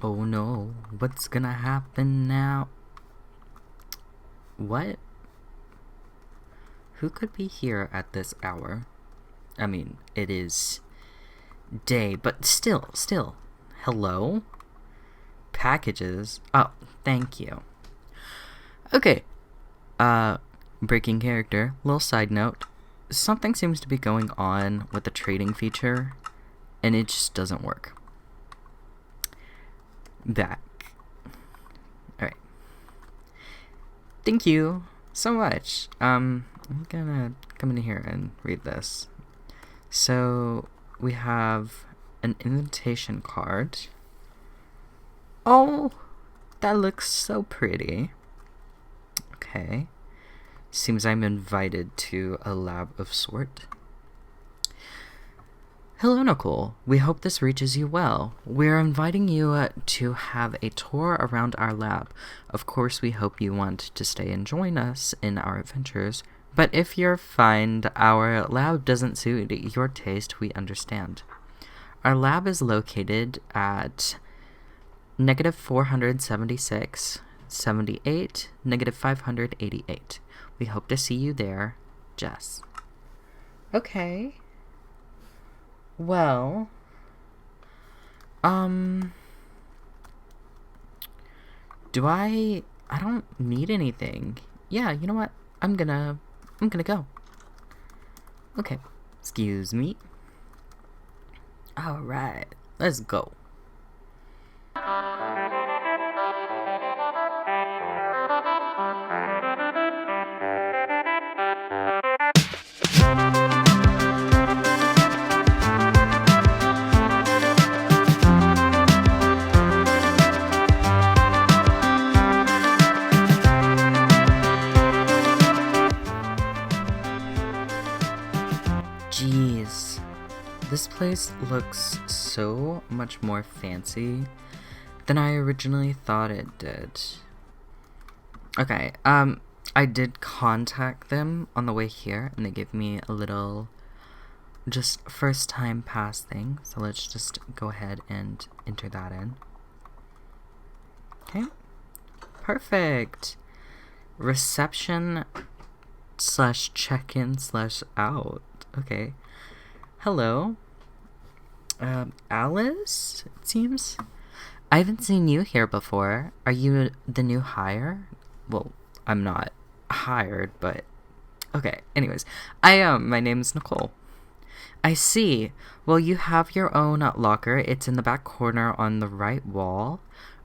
Oh no, what's gonna happen now? What? Who could be here at this hour? I mean, it is day, but still. Hello? Packages? Oh, thank you. Okay. Breaking character, little side note. Something seems to be going on with the trading feature, and it just doesn't work. Back. Alright. Thank you so much. I'm gonna come in here and read this. So, we have an invitation card. Oh, that looks so pretty. Okay. Seems I'm invited to a lab of sort. Hello, Nicole. We hope this reaches you well. We're inviting you to have a tour around our lab. Of course, we hope you want to stay and join us in our adventures, but if you find our lab doesn't suit your taste, we understand. Our lab is located at -476, 78, -588. We hope to see you there, Jess. Okay. Well, do I don't need anything. Yeah, you know what? I'm gonna go. Okay. Excuse me. Alright, let's go. Jeez, this place looks so much more fancy than I originally thought it did. Okay, I did contact them on the way here, and they gave me a little just first time pass thing, so let's just go ahead and enter that in. Okay, perfect. Reception / check-in / out. Okay. Hello. Alice, it seems? I haven't seen you here before. Are you the new hire? Well, I'm not hired, but... Okay, anyways. My name's Nicole. I see. Well, you have your own locker. It's in the back corner on the right wall.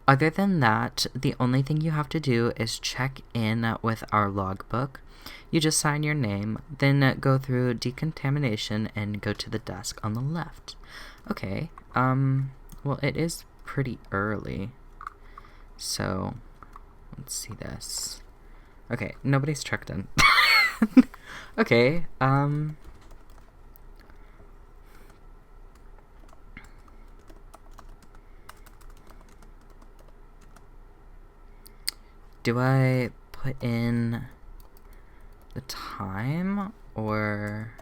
Other than that, the only thing you have to do is check in with our logbook. You just sign your name, then go through decontamination and go to the desk on the left. Okay, well, it is pretty early, so let's see this. Okay, nobody's checked in. Okay, do I put in the time, or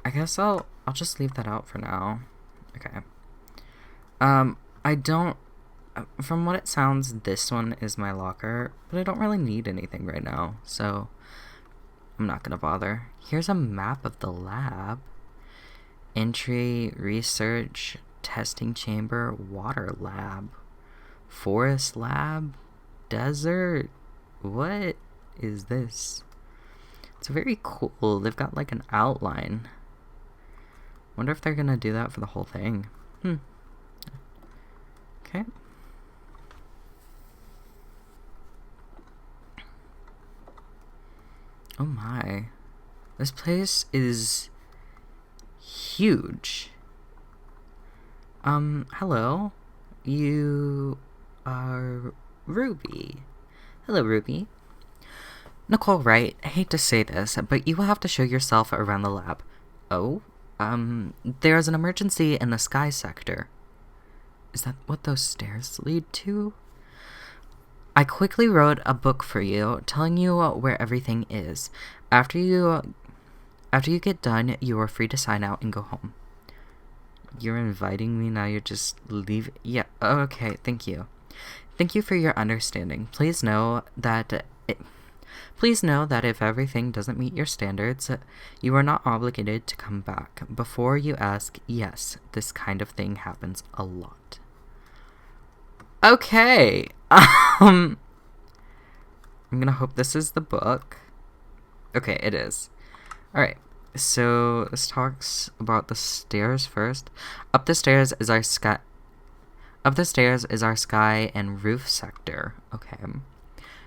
I guess I'll just leave that out for now. Okay. I don't, from what it sounds, this one is my locker, but I don't really need anything right now, so I'm not gonna bother. Here's a map of the lab. Entry, research, testing chamber, water lab, forest lab, desert. What is this? It's very cool. They've got like an outline. Wonder if they're gonna do that for the whole thing. Okay. Oh my. This place is huge. Hello. You are Ruby. Hello, Ruby. Nicole Wright, I hate to say this, but you will have to show yourself around the lab. Oh? There's an emergency in the sky sector. Is that what those stairs lead to? I quickly wrote a book for you, telling you where everything is. After you get done, you are free to sign out and go home. You're inviting me, now you're just leaving. Yeah, okay, thank you. Thank you for your understanding. Please know that if everything doesn't meet your standards, you are not obligated to come back. Before you ask, yes, this kind of thing happens a lot. Okay. I'm gonna hope this is the book. Okay, it is. Alright, so this talks about the stairs first. Up the stairs is our sky and roof sector. Okay.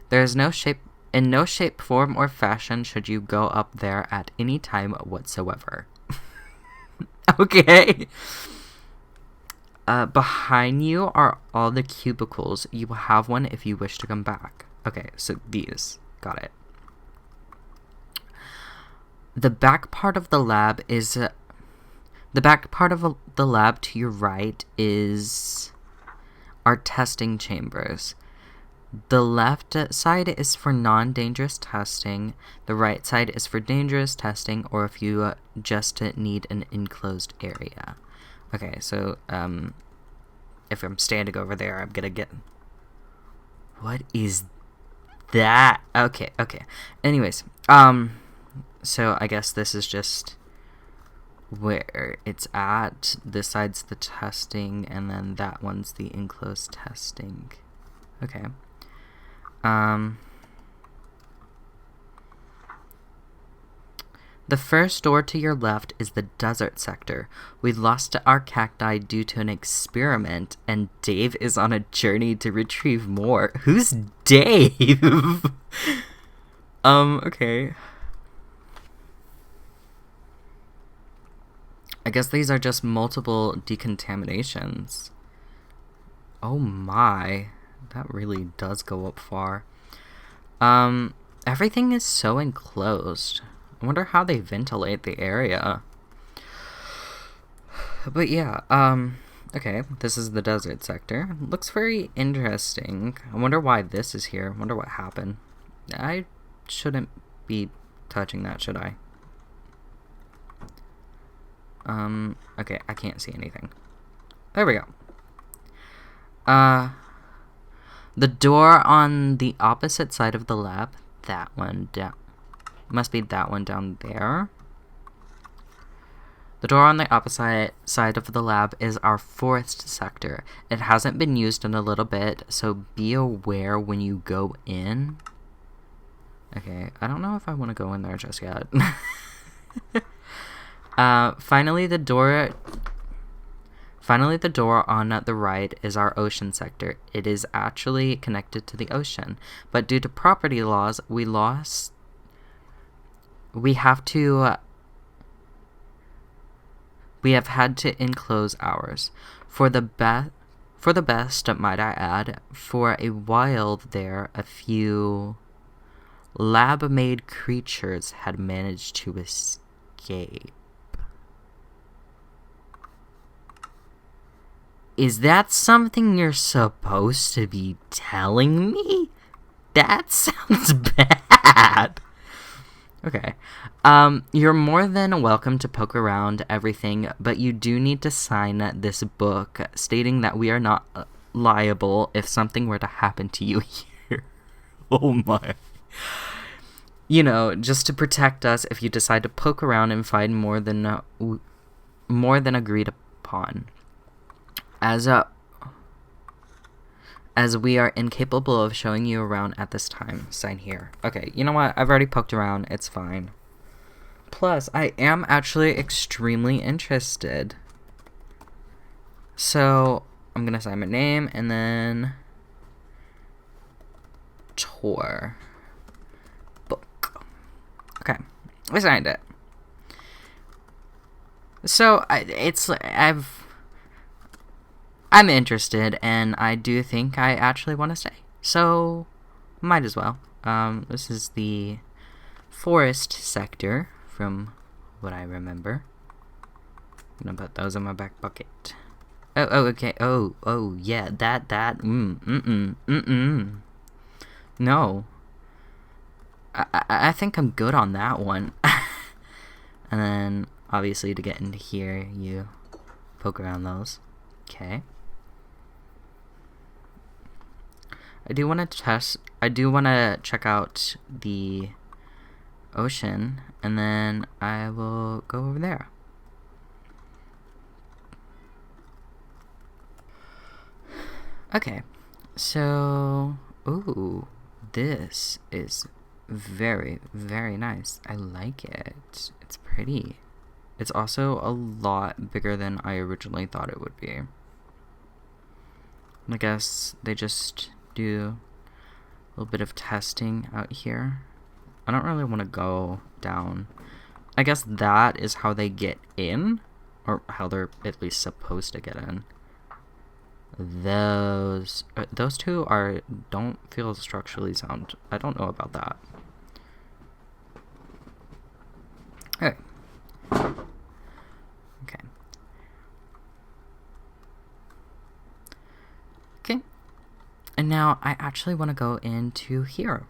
There is in no shape, form, or fashion should you go up there at any time whatsoever. Okay. Behind you are all the cubicles. You will have one if you wish to come back. Okay, so these. Got it. The back part of the lab to your right is our testing chambers. The left side is for non-dangerous testing. The right side is for dangerous testing, or if you just need an enclosed area. Okay, so if I'm standing over there, I'm gonna get... What is that? Okay. Anyways, so I guess this is just where it's at. This side's the testing, and then that one's the enclosed testing. Okay. The first door to your left is the desert sector. We lost our cacti due to an experiment, and Dave is on a journey to retrieve more. Who's Dave? Okay. I guess these are just multiple decontaminations. Oh my. That really does go up far. Everything is so enclosed. I wonder how they ventilate the area. But yeah, okay, this is the desert sector. Looks very interesting. I wonder why this is here. I wonder what happened. I shouldn't be touching that, should I? Okay, I can't see anything. There we go. The door on the opposite side of the lab, that one down, must be that one down there. The door on the opposite side of the lab is our forest sector. It hasn't been used in a little bit, so be aware when you go in. Okay, I don't know if I want to go in there just yet. Finally, the door on the right is our ocean sector. It is actually connected to the ocean, but due to property laws, we have had to enclose ours. For the best, might I add, for a while there, a few lab-made creatures had managed to escape. Is that something you're supposed to be telling me? That sounds bad. Okay. You're more than welcome to poke around everything, but you do need to sign this book stating that we are not liable if something were to happen to you here. Oh my. You know, just to protect us if you decide to poke around and find more than agreed upon. As we are incapable of showing you around at this time, sign here. Okay, you know what? I've already poked around. It's fine. Plus, I am actually extremely interested. So, I'm going to sign my name and then tour book. Okay, I signed it. So, I'm interested, and I do think I actually want to stay. So, might as well. This is the forest sector, from what I remember. I'm gonna put those in my back pocket. Oh, okay. Oh, yeah, No. I think I'm good on that one. And then, obviously, to get into here, you poke around those. Okay. I do want to check out the ocean, and then I will go over there. Okay, so, ooh, this is very, very nice. I like it. It's pretty. It's also a lot bigger than I originally thought it would be. I guess they just do a little bit of testing out here. I don't really want to go down. I guess that is how they get in, or how they're at least supposed to get in. Those two don't feel structurally sound. I don't know about that. Okay. Okay. And now I actually want to go into here,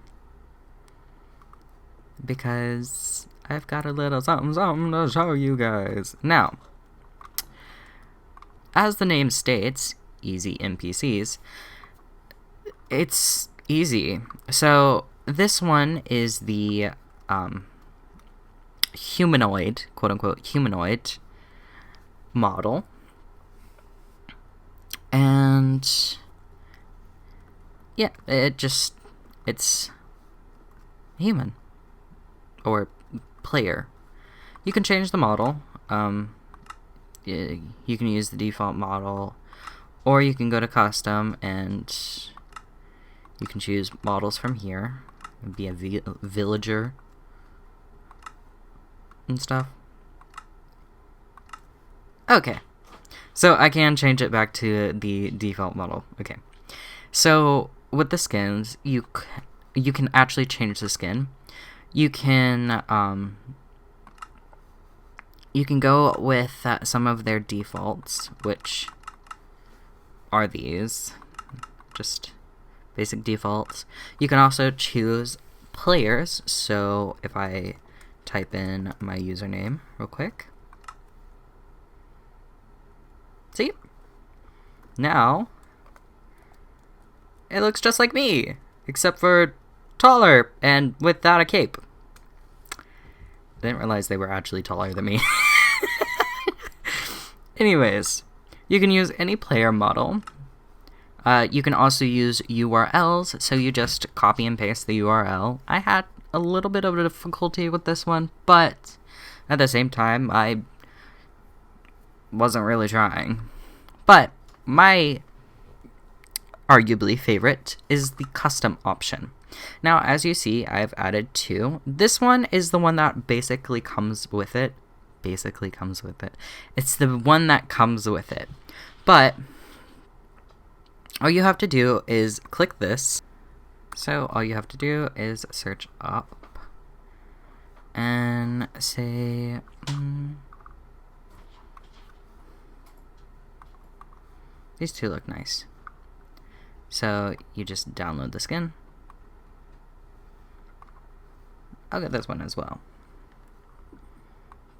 because I've got a little something to show you guys. Now, as the name states, easy NPCs, it's easy. So this one is the humanoid, quote-unquote humanoid model, and yeah, it's human or player. You can change the model. You can use the default model, or you can go to custom and you can choose models from here. It'd be a villager and stuff. Okay, so I can change it back to the default model. Okay, so with the skins, you can actually change the skin. You can go with some of their defaults, which are these, just basic defaults. You can also choose players, so if I type in my username real quick, see? Now, it looks just like me, except for taller and without a cape. I didn't realize they were actually taller than me. Anyways, you can use any player model. You can also use URLs, so you just copy and paste the URL. I had a little bit of difficulty with this one, but at the same time, I wasn't really trying. But my arguably favorite is the custom option. Now, as you see, I've added two. This one is the one that basically comes with it. It's the one that comes with it. But all you have to do is click this. So all you have to do is search up and say these two look nice. So you just download the skin. I'll get this one as well.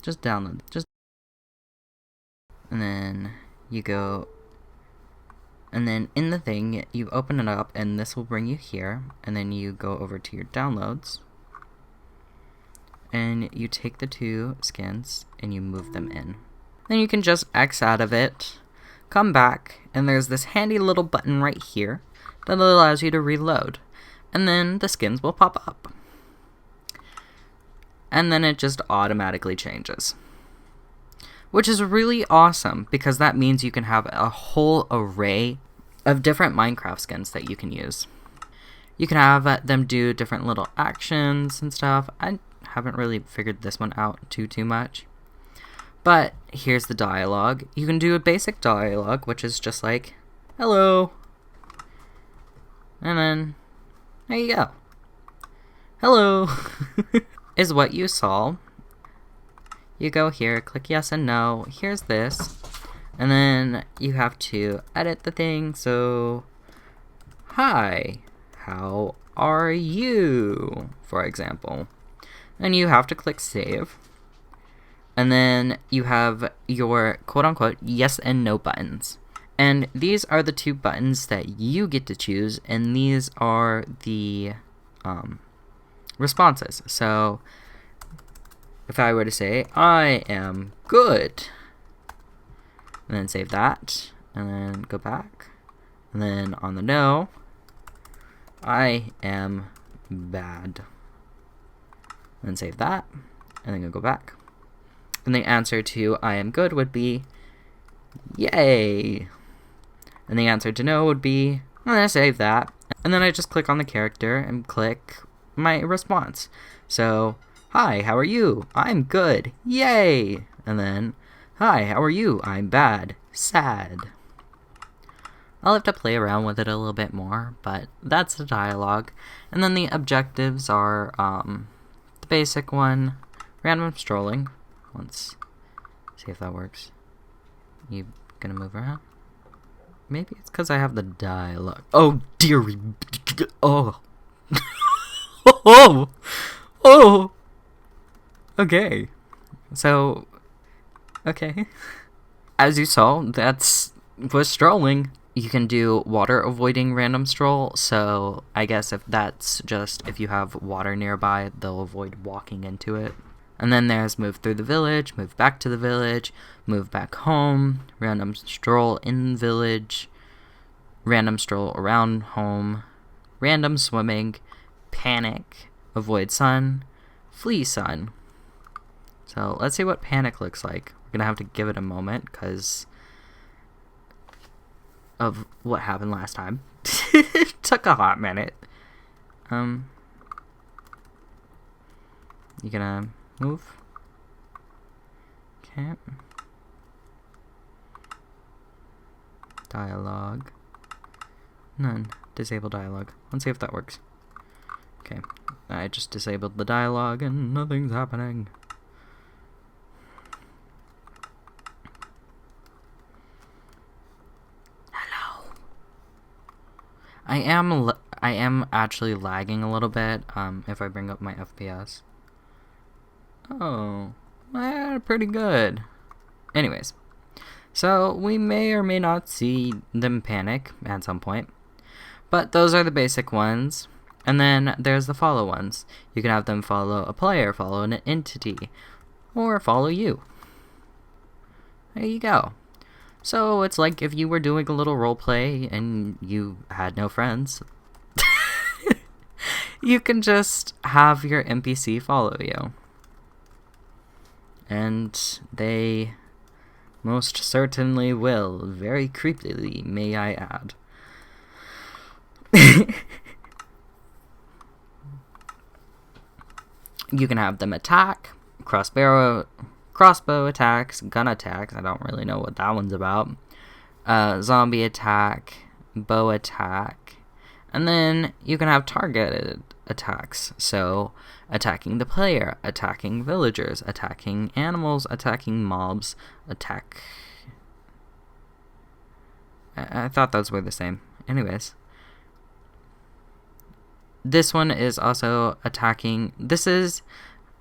Just download, and then you go, and then in the thing, you open it up, and this will bring you here, and then you go over to your downloads, and you take the two skins, and you move them in. Then you can just X out of it, come back, and there's this handy little button right here that allows you to reload, and then the skins will pop up. And then it just automatically changes, which is really awesome, because that means you can have a whole array of different Minecraft skins that you can use. You can have them do different little actions and stuff. I haven't really figured this one out too much, but here's the dialogue. You can do a basic dialogue, which is just like, hello, and then there you go. Hello. Is what you saw. You go here, click yes and no, here's this, and then you have to edit the thing. So, hi, how are you, for example, and you have to click save, And then you have your quote-unquote yes and no buttons. And these are the two buttons that you get to choose, and these are the responses. So if I were to say, I am good, and then save that, and then go back, and then on the no, I am bad, and then save that, and then go back. And the answer to I am good would be yay. And the answer to no would be, I'm gonna save that. And then I just click on the character and click my response. So, hi, how are you? I'm good. Yay! And then, hi, how are you? I'm bad. Sad. I'll have to play around with it a little bit more, but that's the dialogue. And then the objectives are the basic one, random strolling. Let's see if that works. You gonna move around? Maybe it's because I have the dialogue. Oh, dear. Oh. Oh. Okay. So, okay. As you saw, was strolling. You can do water avoiding random stroll. So I guess if that's just if you have water nearby, they'll avoid walking into it. And then there's move through the village, move back to the village, move back home, random stroll in village, random stroll around home, random swimming, panic, avoid sun, flee sun. So let's see what panic looks like. We're going to have to give it a moment because of what happened last time. It took a hot minute. You gonna move? Okay. Dialogue. None. Disable dialogue. Let's see if that works. Okay. I just disabled the dialogue and nothing's happening. Hello. I am actually lagging a little bit if I bring up my FPS. Oh, pretty good. Anyways, so we may or may not see them panic at some point, but those are the basic ones. And then there's the follow ones. You can have them follow a player, follow an entity, or follow you. There you go. So it's like if you were doing a little role play and you had no friends. You can just have your NPC follow you. And they most certainly will, very creepily, may I add. You can have them attack, crossbow attacks, gun attacks, I don't really know what that one's about, zombie attack, bow attack, and then you can have targeted attacks, so attacking the player, attacking villagers, attacking animals, attacking mobs, I thought those were the same. Anyways. This one is also attacking. This is,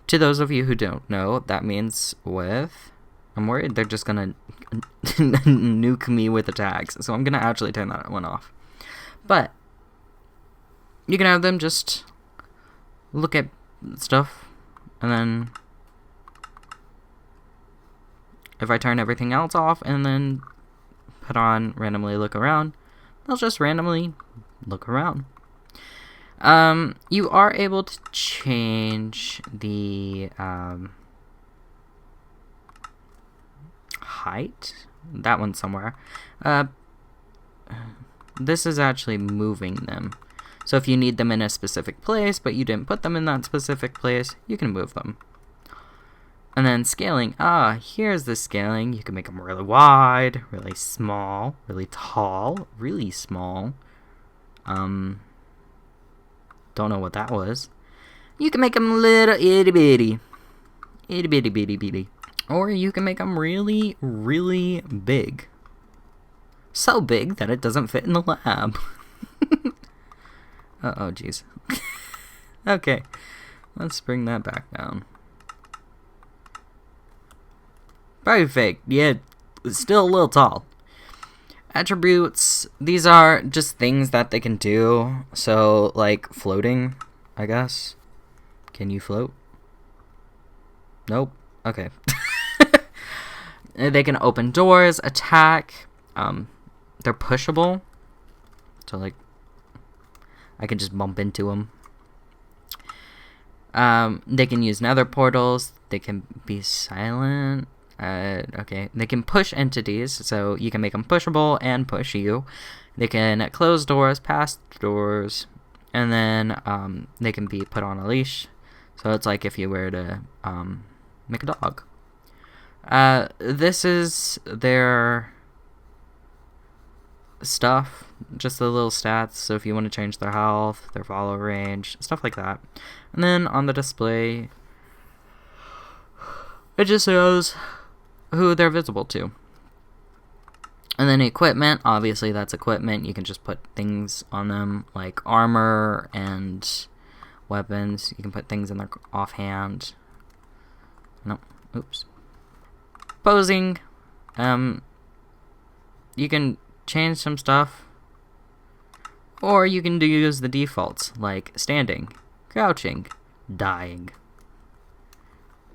to those of you who don't know, that means with... I'm worried they're just gonna nuke me with attacks, so I'm gonna actually turn that one off. But you can have them just look at stuff, and then if I turn everything else off and then put on randomly look around, they'll just randomly look around. You are able to change the height. That one's somewhere. This is actually moving them. So if you need them in a specific place, but you didn't put them in that specific place, you can move them. And then scaling. Here's the scaling. You can make them really wide, really small, really tall, really small. Don't know what that was. You can make them little itty bitty. Itty bitty bitty bitty. Or you can make them really, really big. So big that it doesn't fit in the lab. Oh, jeez. Okay. Let's bring that back down. Very fake. Yeah, still a little tall. Attributes, these are just things that they can do. So, like, floating, I guess. Can you float? Nope. Okay. They can open doors, attack. They're pushable. So, like, I can just bump into them. They can use nether portals. They can be silent. Okay. They can push entities, so you can make them pushable and push you. They can close doors, pass doors, and then they can be put on a leash. So it's like if you were to make a dog. This is their stuff, just the little stats. So if you want to change their health, their follow range, stuff like that. And then on the display, it just shows who they're visible to. And then equipment, obviously that's equipment. You can just put things on them like armor and weapons. You can put things in their offhand. Nope. Oops. Posing. You can change some stuff. Or you can use the defaults like standing, crouching, dying.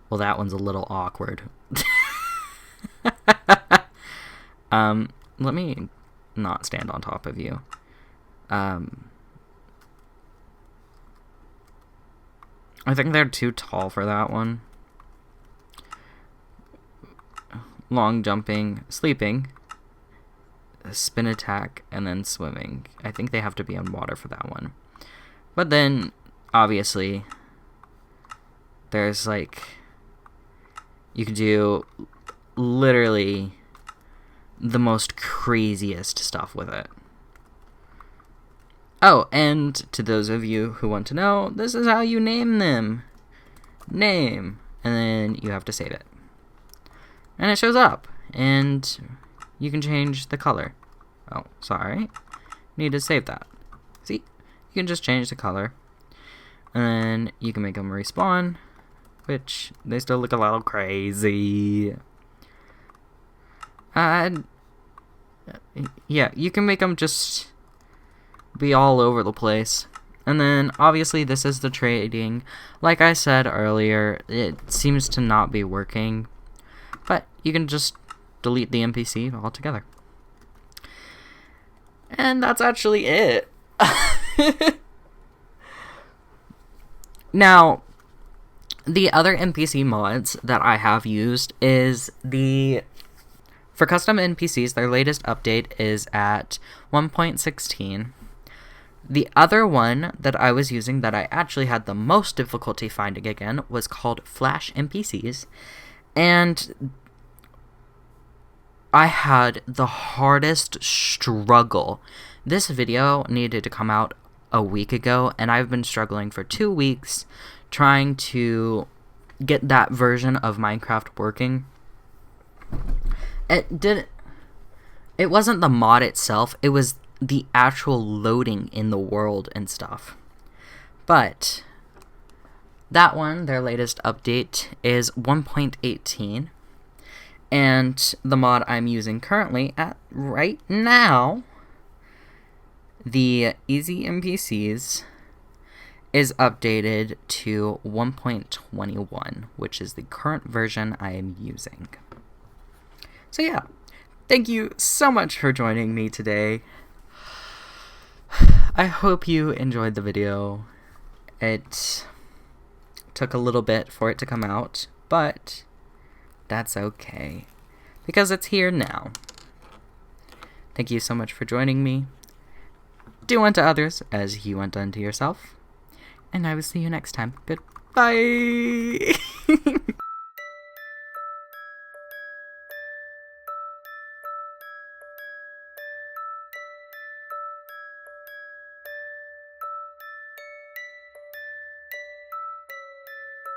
Well, that one's a little awkward. Let me not stand on top of you. I think they're too tall for that one. Long jumping, sleeping, spin attack, and then swimming. I think they have to be on water for that one. But then, obviously, there's like, you can do literally the most craziest stuff with it. Oh, and to those of you who want to know, this is how you name them. Name. And then you have to save it. And it shows up. And you can change the color. Oh, sorry. Need to save that. See? You can just change the color. And then you can make them respawn. Which, they still look a little crazy. Yeah, you can make them just be all over the place. And then, obviously, this is the trading. Like I said earlier, it seems to not be working. But you can just delete the NPC altogether. And that's actually it. Now, the other NPC mods that I have used is for custom NPCs, their latest update is at 1.16. The other one that I was using that I actually had the most difficulty finding again was called Flash NPCs. And I had the hardest struggle. This video needed to come out a week ago, and I've been struggling for 2 weeks trying to get that version of Minecraft working. It wasn't the mod itself, it was the actual loading in the world and stuff. But that one, their latest update, is 1.18. And the mod I'm using currently right now, the Easy NPCs, is updated to 1.21, which is the current version I am using. So yeah, thank you so much for joining me today. I hope you enjoyed the video. It took a little bit for it to come out, but that's okay, because it's here now. Thank you so much for joining me. Do unto others as you want unto yourself, and I will see you next time. Goodbye!